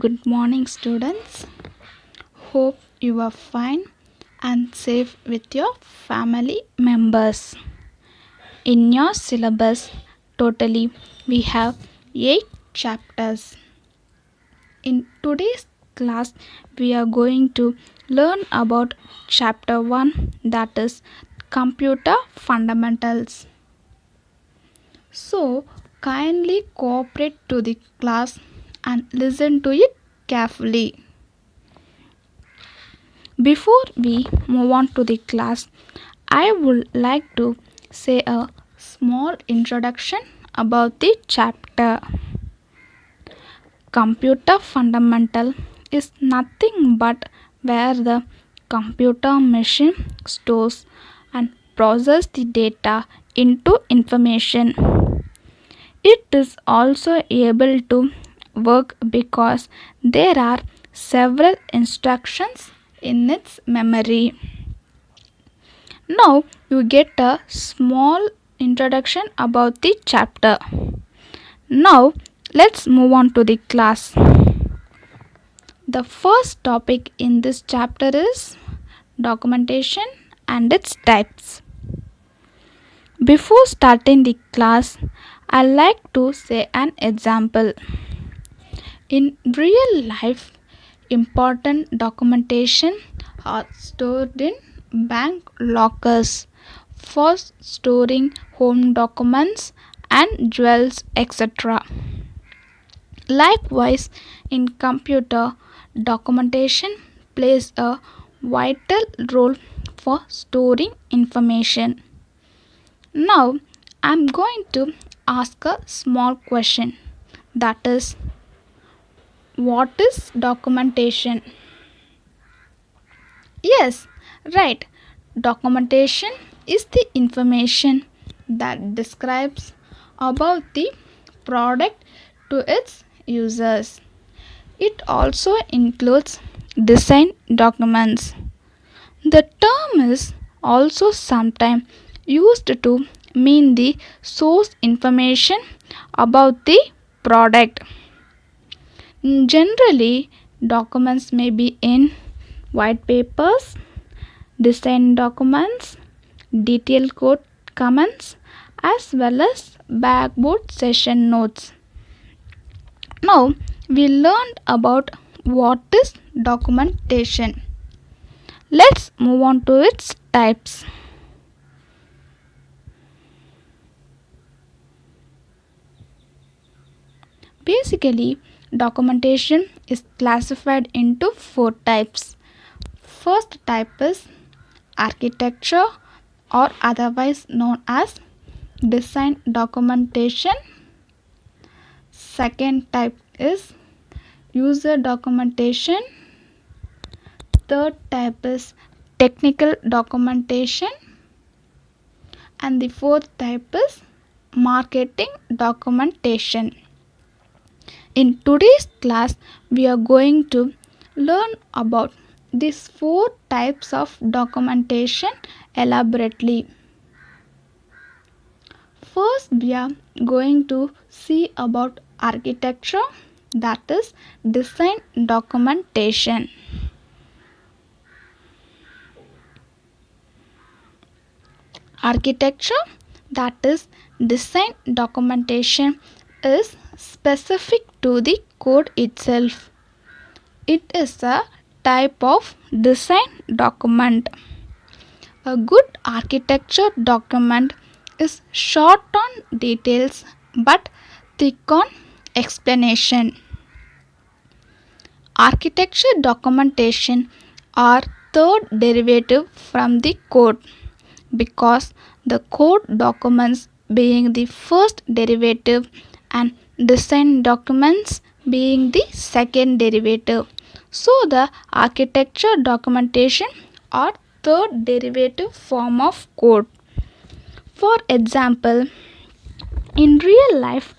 Good morning, students. Hope you are fine and safe with your family members. In your syllabus, totally we have 8 chapters. In today's class, we are going to learn about chapter 1, that is computer fundamentals. So, kindly cooperate to the class and listen to it carefully. Before we move on to the class, I would like to say a small introduction about the chapter. Computer fundamental is nothing but where the computer machine stores and processes the data into information. It is also able to work because there are several instructions in its memory. Now you get a small introduction about the chapter. Now let's move on to the class. The first topic in this chapter is documentation and its types. Before starting the class, I like to say an example. In real life, important documentation are stored in bank lockers for storing home documents and jewels, etc. Likewise, in computer, documentation plays a vital role for storing information. Now, I'm going to ask a small question, that is, what is documentation? Yes, right. Documentation is the information that describes about the product to its users. It also includes design documents. The term is also sometimes used to mean the source information about the product. Generally, documents may be in white papers, design documents, detailed code comments, as well as blackboard session notes. Now, we learned about what is documentation. Let's move on to its types. Basically, documentation is classified into 4 types. First type is architecture or otherwise known as design documentation. Second type is user documentation. Third type is technical documentation. And the fourth type is marketing documentation. In today's class, we are going to learn about these 4 types of documentation elaborately. First, we are going to see about architecture, that is design documentation. Architecture, that is design documentation, is specific to the code itself. It is a type of design document. A good architecture document is short on details but thick on explanation. Architecture documentation are third derivative from the code because the code documents being the first derivative and design documents being the second derivative. So the architecture documentation are third derivative form of code. For example, in real life,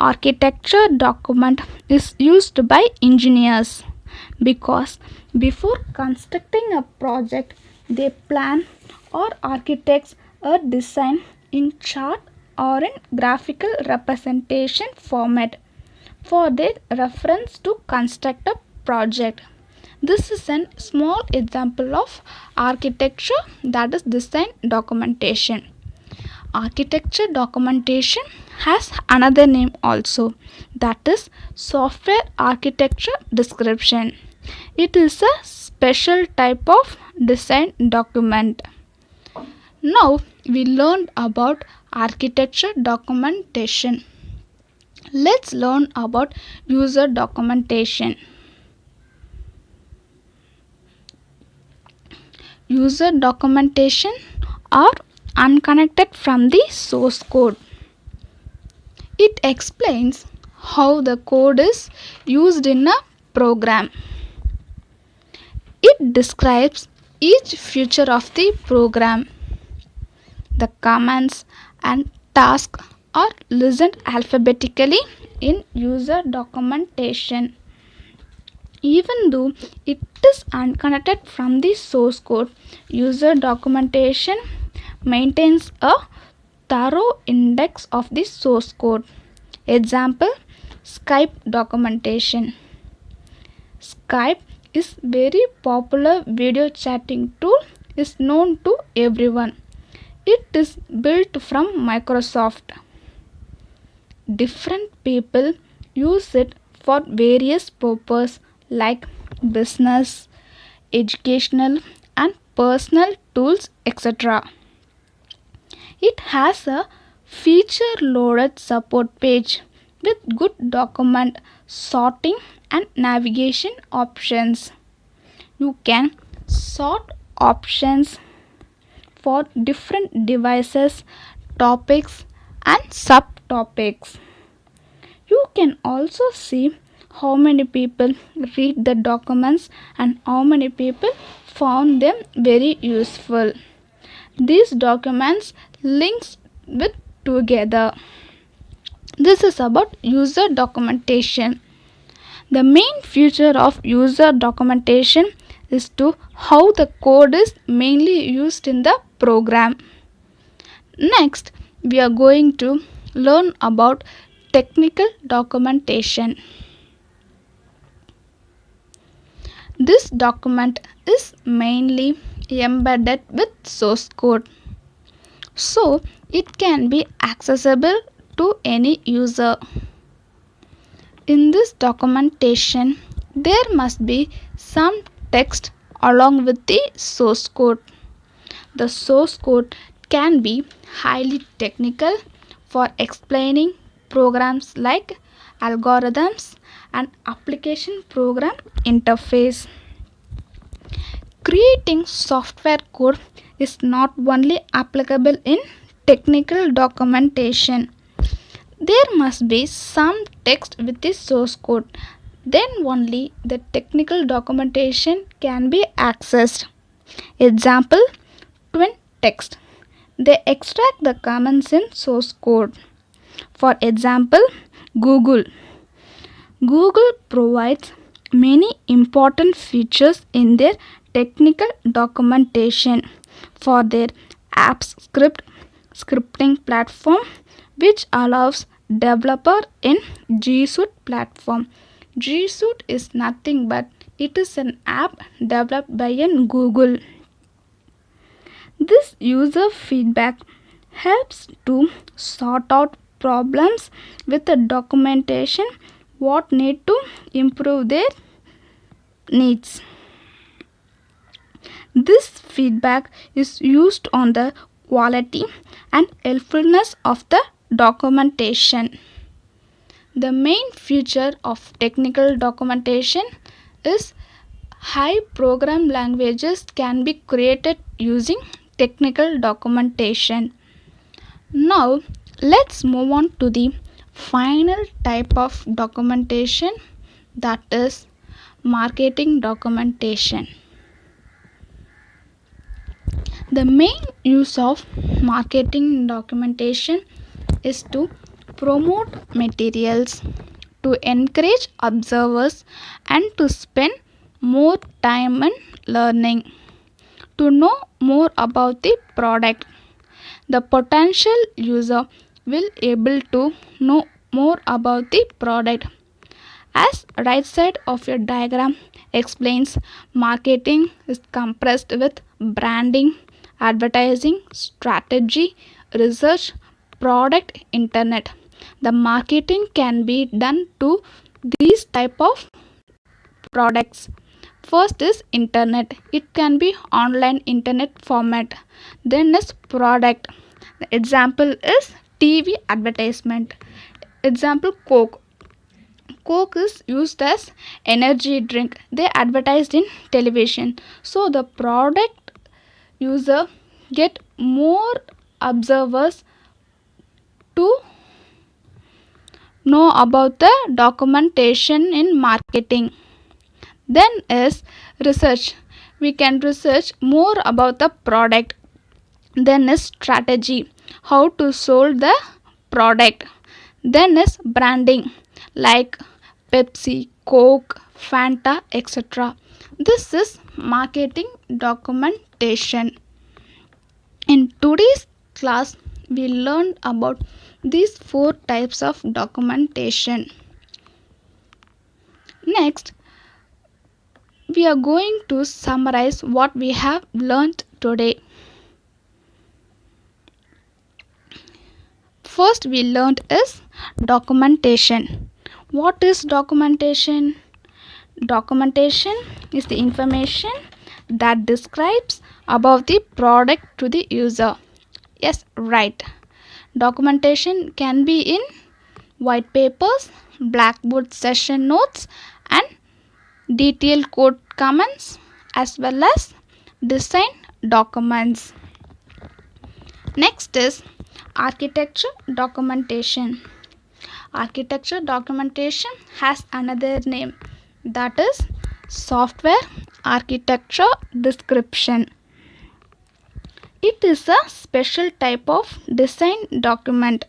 architecture document is used by engineers because before constructing a project, they plan or architects a design in chart or in graphical representation format. for their reference to construct a project. This is a small example of architecture, that is design documentation. Architecture documentation has another name also, that is software architecture description. It is a special type of design document. Now we learned about architecture documentation. Let's learn about user documentation. User documentation are unconnected from the source code. It explains how the code is used in a program. It describes each feature of the program. The commands and tasks are listed alphabetically in user documentation. Even though it is unconnected from the source code, user documentation maintains a thorough index of the source code. Example, Skype documentation. Skype is very popular video chatting tool, is known to everyone. It is built from Microsoft. Different people use it for various purposes like business, educational and personal tools, etc. It has a feature loaded support page with good document sorting and navigation options. You can sort options for different devices, topics and subtopics. You can also see how many people read the documents and how many people found them very useful. These documents links with together. This is about user documentation. The main feature of user documentation is to how the code is mainly used in the program. Next, we are going to learn about technical documentation. This document is mainly embedded with source code, so it can be accessible to any user. In this documentation, there must be some text along with the source code. The source code can be highly technical for explaining programs like algorithms and application program interface. Creating software code is not only applicable in technical documentation. There must be some text with the source code. Then only the technical documentation can be accessed. Example, twin text. They extract the comments in source code. For example, Google. Google provides many important features in their technical documentation for their apps scripting platform, which allows developer in G Suite platform. G Suite is nothing but it is an app developed by Google. This user feedback helps to sort out problems with the documentation what need to improve their needs. This feedback is used on the quality and helpfulness of the documentation. The main feature of technical documentation is high program languages can be created using technical documentation. Now let's move on to the final type of documentation, that is marketing documentation. The main use of marketing documentation is to promote materials, to encourage observers and to spend more time in learning, to know more about the product. The potential user will able to know more about the product As right side of your diagram explains, marketing is compressed with branding, advertising, strategy, research, product, internet. The marketing can be done to these type of products. First is internet. It can be online internet format. Then is product. The example is TV advertisement. Example Coke. Coke is used as energy drink. They advertised in television. So the product user get more observers to know about the documentation in marketing. Then is research. We can research more about the product. Then is strategy. How to sold the product. Then is branding like Pepsi, Coke, Fanta, etc. This is marketing documentation. In today's class, we learned about these four types of documentation. Next, we are going to summarize what we have learned today. First, we learned is documentation. What is documentation? Documentation is the information that describes about the product to the user. Yes, right. Documentation can be in white papers, blackboard session notes, and detailed code comments, as well as design documents. Next is architecture documentation. Architecture documentation has another name, that is software architecture description. It is a special type of design document.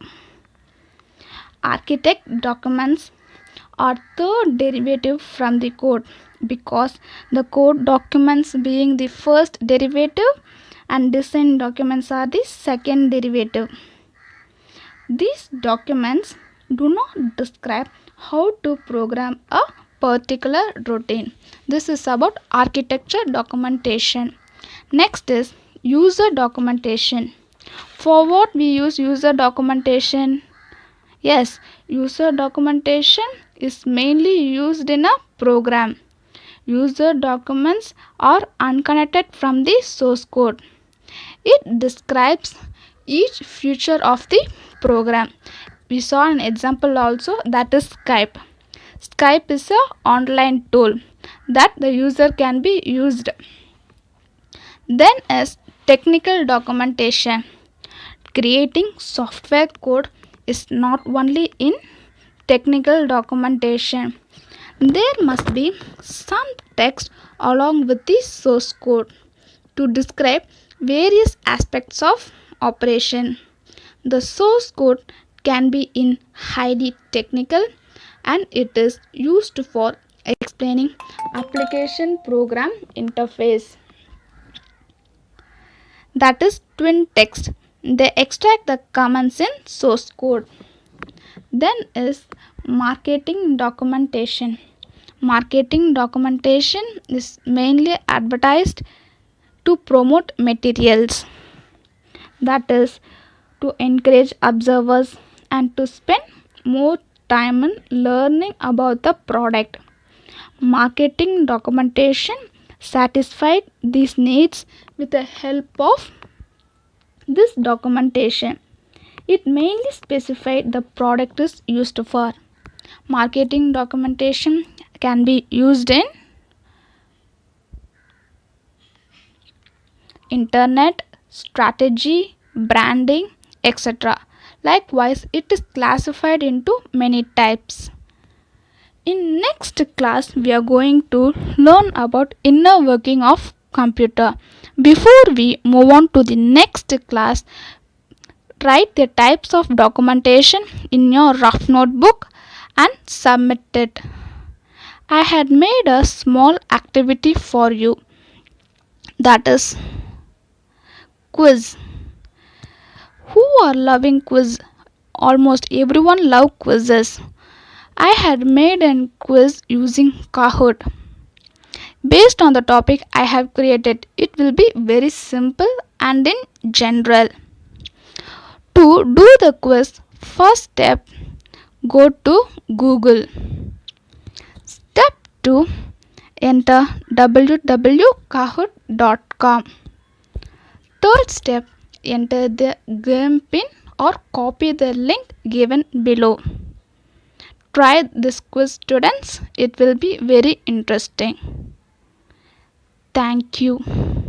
Architect documents are third derivative from the code, because the code documents being the first derivative and design documents are the second derivative. These documents do not describe how to program a particular routine. This is about architecture documentation. Next is user documentation. For what we use user documentation? Yes, user documentation is mainly used in a program. User documents are unconnected from the source code. It describes each feature of the program. We saw an example also, that is Skype. Skype is an online tool that the user can be used. Then is technical documentation. Creating software code is not only in technical documentation. There must be some text along with the source code to describe various aspects of operation. The source code can be in highly technical, and it is used for explaining application program interface. That is twin text. They extract the comments in source code. Then is marketing documentation. Marketing documentation is mainly advertised to promote materials. That is to encourage observers and to spend more time in learning about the product. Marketing documentation satisfied these needs with the help of this documentation. It mainly specified the product is used for. Marketing documentation can be used in internet, strategy, branding, etc. Likewise, it is classified into many types. In next class, we are going to learn about inner working of computer. Before we move on to the next class, write the types of documentation in your rough notebook and submit it. I had made a small activity for you, that is quiz. Who are loving quiz? Almost everyone love quizzes. I had made a quiz using Kahoot. Based on the topic I have created, it will be very simple and in general. To do the quiz, first step, go to Google. Step 2, enter www.kahoot.com. Third step, enter the game pin or copy the link given below. Try this quiz, students. It will be very interesting. Thank you.